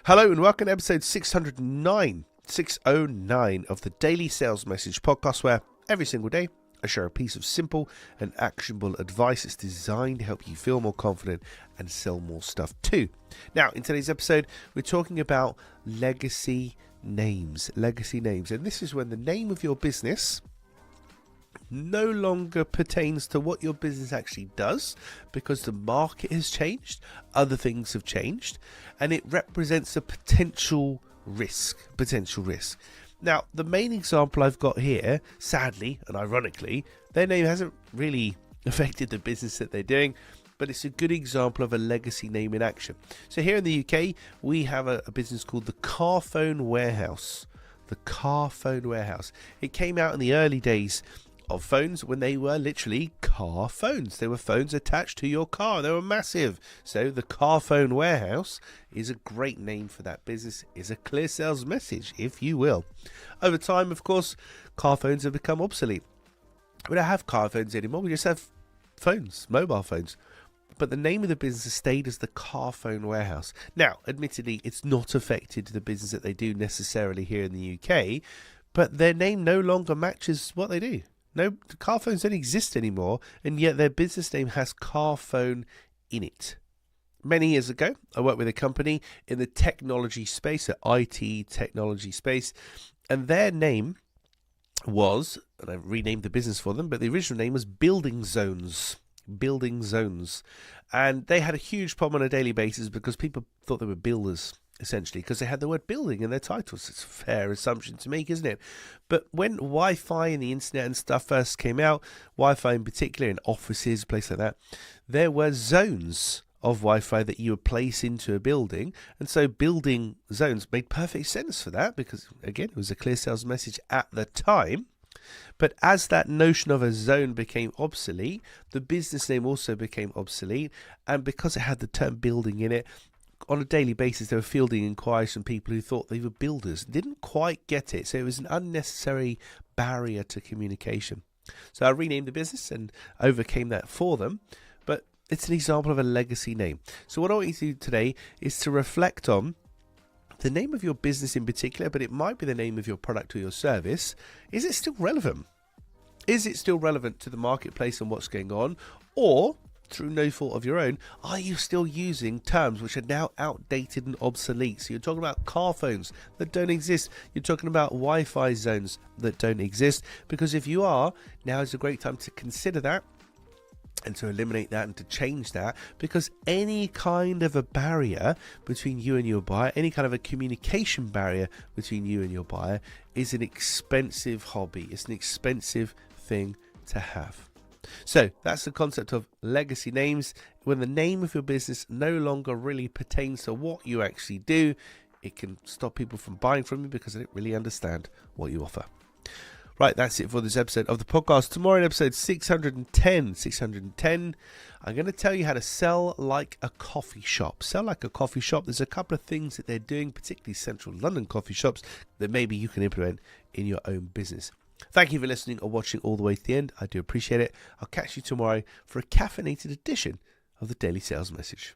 Hello and welcome to episode 609 of the Daily Sales Message podcast, where every single day I share a piece of simple and actionable advice that's designed to help you feel more confident and sell more stuff too. Now, in today's episode, we're talking about legacy names. And this is when the name of your business no longer pertains to what your business actually does, because the market has changed, other things have changed, and it represents a potential risk. Now, the main example I've got here, sadly and ironically, their name hasn't really affected the business that they're doing, but it's a good example of a legacy name in action. So here in the UK, we have a business called the Car Phone Warehouse. The Car Phone Warehouse. It came out in the early days of phones when they were literally car phones. They were phones attached to your car. They were massive. So the Car Phone Warehouse is a great name for that business, is a clear sales message, if you will. Over time, of course, car phones have become obsolete. We don't have car phones anymore. We just have phones, mobile phones. But the name of the business has stayed as the Car Phone Warehouse. Now, admittedly, it's not affected the business that they do necessarily here in the UK, but their name no longer matches what they do. No, car phones don't exist anymore, and yet their business name has car phone in it. Many years ago, I worked with a company in the technology space, the IT technology space, and their name was, and I renamed the business for them, but the original name was Building Zones. And they had a huge problem on a daily basis because people thought they were builders, essentially, because they had the word building in their titles. It's a fair assumption to make, isn't it? But when Wi-Fi and the internet and stuff first came out, Wi-Fi in particular in offices, places like that, there were zones of Wi-Fi that you would place into a building, and so building zones made perfect sense for that because, again, it was a clear sales message at the time. But as that notion of a zone became obsolete, the business name also became obsolete, and because it had the term building in it, on a daily basis they were fielding inquiries from people who thought they were builders, didn't quite get it, so it was an unnecessary barrier to communication. So I renamed the business and overcame that for them, but it's an example of a legacy name. So what I want you to do today is to reflect on the name of your business in particular, but it might be the name of your product or your service. Is it still relevant? Is it still relevant to the marketplace and what's going on? Or, through no fault of your own, are you still using terms which are now outdated and obsolete? So you're talking about car phones that don't exist. You're talking about Wi-Fi zones that don't exist. Because if you are, now is a great time to consider that and to eliminate that and to change that, because any kind of a barrier between you and your buyer, any kind of a communication barrier between you and your buyer is an expensive hobby. It's an expensive thing to have. So that's the concept of legacy names. When the name of your business no longer really pertains to what you actually do, it can stop people from buying from you because they don't really understand what you offer. Right, that's it for this episode of the podcast. Tomorrow in episode 610, I'm going to tell you how to sell like a coffee shop. Sell like a coffee shop. There's a couple of things that they're doing, particularly central London coffee shops, that maybe you can implement in your own business. Thank you for listening or watching all the way to the end. I do appreciate it. I'll catch you tomorrow for a caffeinated edition of the Daily Sales Message.